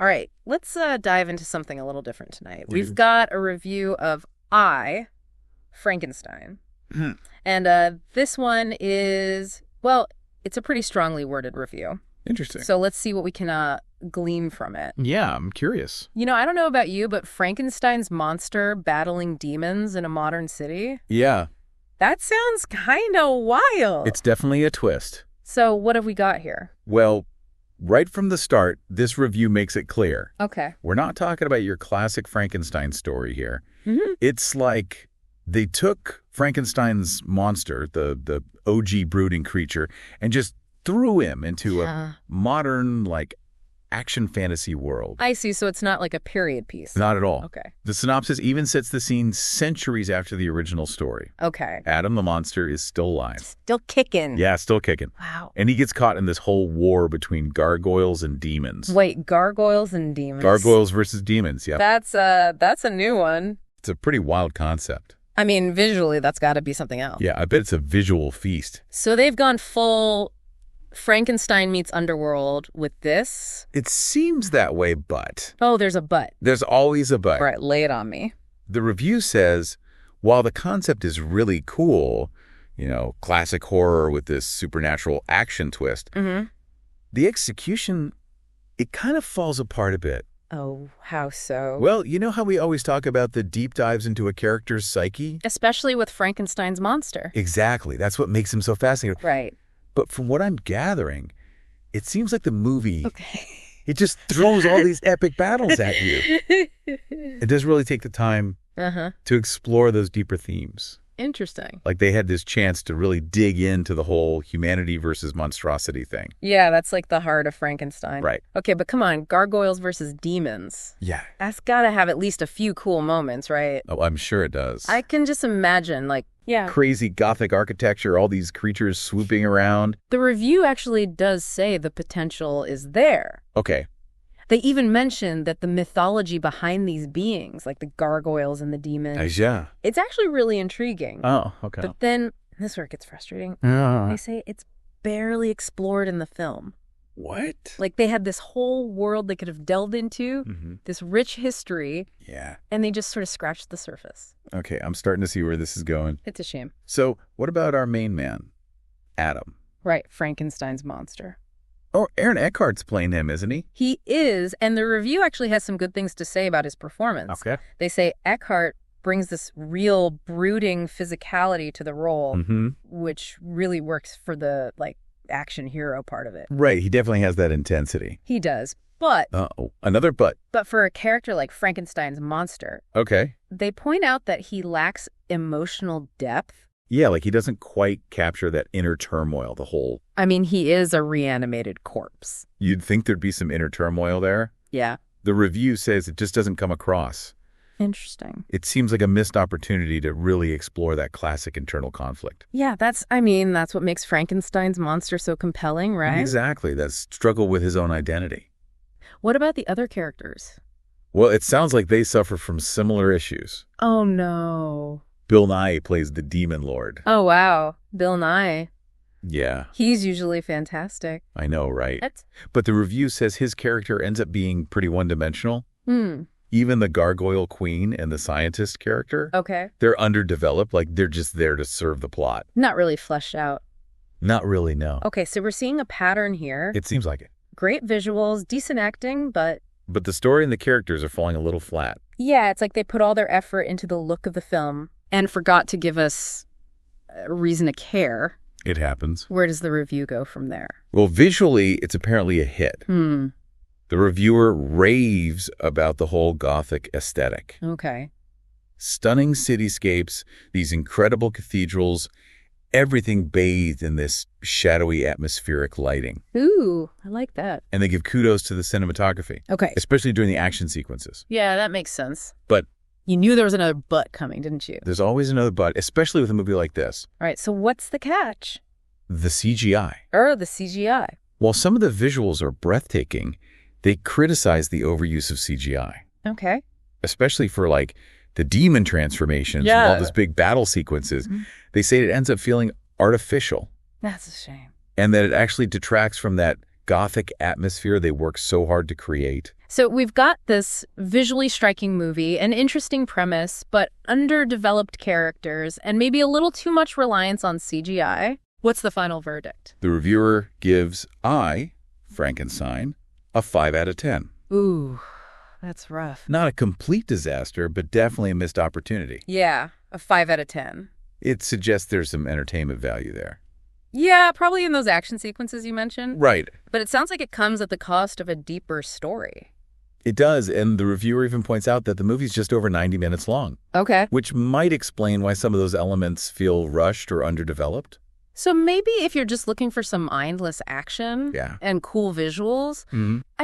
All right, let's dive into something a little different tonight. Yeah. We've got a review of Frankenstein. And this one is, well, it's a pretty strongly worded review. Interesting. So let's see what we can glean from it. Yeah, I'm curious. You know, I don't know about you, but Frankenstein's monster battling demons in a modern city? Yeah. That sounds kind of wild. It's definitely a twist. So what have we got here? Well, right from the start, this review makes it clear. Okay. We're not talking about your classic Frankenstein story here. Mm-hmm. It's like they took Frankenstein's monster, the OG brooding creature, and just threw him into a modern, like, action fantasy world. I see. So it's not like a period piece. Not at all. Okay. The synopsis even sets the scene centuries after the original story. Okay. Adam the monster is still alive. Still kicking. Yeah, still kicking. Wow. And he gets caught in this whole war between gargoyles and demons. Wait, gargoyles and demons? Gargoyles versus demons, yeah. That's a new one. It's a pretty wild concept. I mean, visually, that's got to be something else. Yeah, I bet it's a visual feast. So they've gone full Frankenstein meets Underworld with this? It seems that way, but... Oh, there's a but. There's always a but. All right, lay it on me. The review says, while the concept is really cool, you know, classic horror with this supernatural action twist, the execution, it kind of falls apart a bit. Oh, how so? Well, you know how we always talk about the deep dives into a character's psyche? Especially with Frankenstein's monster. Exactly. That's what makes him so fascinating. Right. But from what I'm gathering, it seems like the movie, it just throws all these epic battles at you. It doesn't really take the time to explore those deeper themes. Interesting. Like they had this chance to really dig into the whole humanity versus monstrosity thing. Yeah, that's like the heart of Frankenstein. Right. Okay, but come on, gargoyles versus demons. Yeah. That's got to have at least a few cool moments, right? Oh, I'm sure it does. I can just imagine, like, crazy Gothic architecture, all these creatures swooping around. The review actually does say the potential is there. Okay. They even mention that the mythology behind these beings, like the gargoyles and the demons, Yeah. it's actually really intriguing. Oh, okay. But then, this is where it gets frustrating, they say it's barely explored in the film. What? Like they had this whole world they could have delved into, this rich history, and they just sort of scratched the surface. Okay, I'm starting to see where this is going. It's a shame. So, what about our main man, Adam? Right, Frankenstein's monster. Oh, Aaron Eckhart's playing him, isn't he? He is, and the review actually has some good things to say about his performance. Okay. They say Eckhart brings this real brooding physicality to the role, which really works for the, like, action hero part of it. Right, he definitely has that intensity. He does, but... another but. But for a character like Frankenstein's monster, they point out that he lacks emotional depth. Yeah, like he doesn't quite capture that inner turmoil, the whole... I mean, he is a reanimated corpse. You'd think there'd be some inner turmoil there. Yeah. The review says it just doesn't come across. Interesting. It seems like a missed opportunity to really explore that classic internal conflict. Yeah, that's what makes Frankenstein's monster so compelling, right? Exactly, that struggle with his own identity. What about the other characters? Well, it sounds like they suffer from similar issues. Oh, no. Bill Nighy plays the demon lord. Oh, wow. Bill Nighy. Yeah. He's usually fantastic. I know, right? But the review says his character ends up being pretty one-dimensional. Even the gargoyle queen and the scientist character, they're underdeveloped, like they're just there to serve the plot. Not really fleshed out. Not really, no. Okay, so we're seeing a pattern here. It seems like it. Great visuals, decent acting, but the story and the characters are falling a little flat. Yeah, it's like they put all their effort into the look of the film and forgot to give us a reason to care. It happens. Where does the review go from there? Well, visually, it's apparently a hit. The reviewer raves about the whole Gothic aesthetic. Okay. Stunning cityscapes, these incredible cathedrals, everything bathed in this shadowy atmospheric lighting. Ooh, I like that. And they give kudos to the cinematography. Okay. Especially during the action sequences. Yeah, that makes sense. But you knew there was another but coming, didn't you? There's always another but, especially with a movie like this. All right, so what's the catch? The CGI. The CGI. While some of the visuals are breathtaking, they criticize the overuse of CGI. Okay. Especially for, like, the demon transformations and all those big battle sequences. They say it ends up feeling artificial. That's a shame. And that it actually detracts from that Gothic atmosphere they work so hard to create. So we've got this visually striking movie, an interesting premise, but underdeveloped characters, and maybe a little too much reliance on CGI. What's the final verdict? The reviewer gives Frankenstein, a 5 out of 10. Ooh, that's rough. Not a complete disaster, but definitely a missed opportunity. Yeah, a 5 out of 10. It suggests there's some entertainment value there. Yeah, probably in those action sequences you mentioned. Right. But it sounds like it comes at the cost of a deeper story. It does, and the reviewer even points out that the movie's just over 90 minutes long. Okay. Which might explain why some of those elements feel rushed or underdeveloped. So maybe if you're just looking for some mindless action and cool visuals,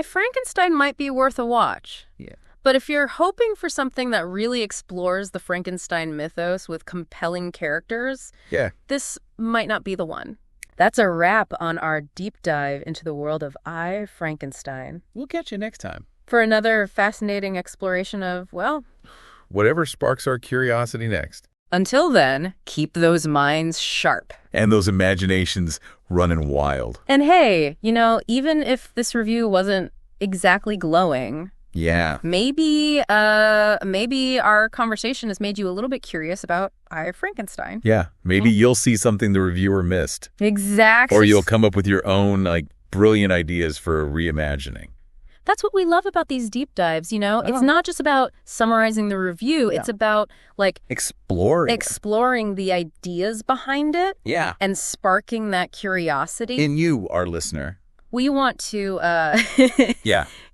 Frankenstein might be worth a watch. Yeah. But if you're hoping for something that really explores the Frankenstein mythos with compelling characters, this might not be the one. That's a wrap on our deep dive into the world of Frankenstein. We'll catch you next time for another fascinating exploration of, well, whatever sparks our curiosity next. Until then, keep those minds sharp. And those imaginations running wild. And hey, even if this review wasn't exactly glowing, maybe our conversation has made you a little bit curious about Frankenstein. Yeah, maybe you'll see something the reviewer missed. Exactly. Or you'll come up with your own brilliant ideas for reimagining. That's what we love about these deep dives, It's not just about summarizing the review. It's about, exploring the ideas behind it. Yeah. And sparking that curiosity. In you, our listener. We want to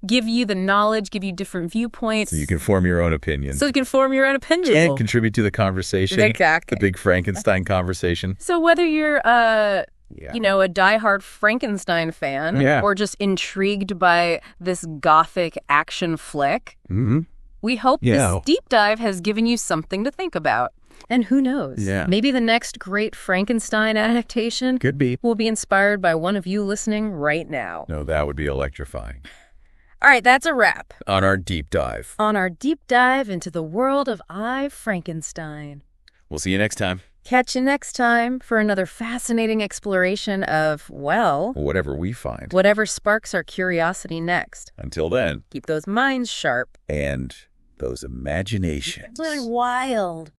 give you the knowledge, give you different viewpoints. So you can form your own opinion. And contribute to the conversation. Exactly. The big Frankenstein conversation. So whether you're a diehard Frankenstein fan or just intrigued by this Gothic action flick, we hope this deep dive has given you something to think about. And who knows? Maybe the next great Frankenstein adaptation will be inspired by one of you listening right now. No, that would be electrifying. All right, that's a wrap. On our deep dive. Into the world of Frankenstein. We'll see you next time. Catch you next time for another fascinating exploration of, whatever we find. Whatever sparks our curiosity next. Until then. Keep those minds sharp. And those imaginations. Wild.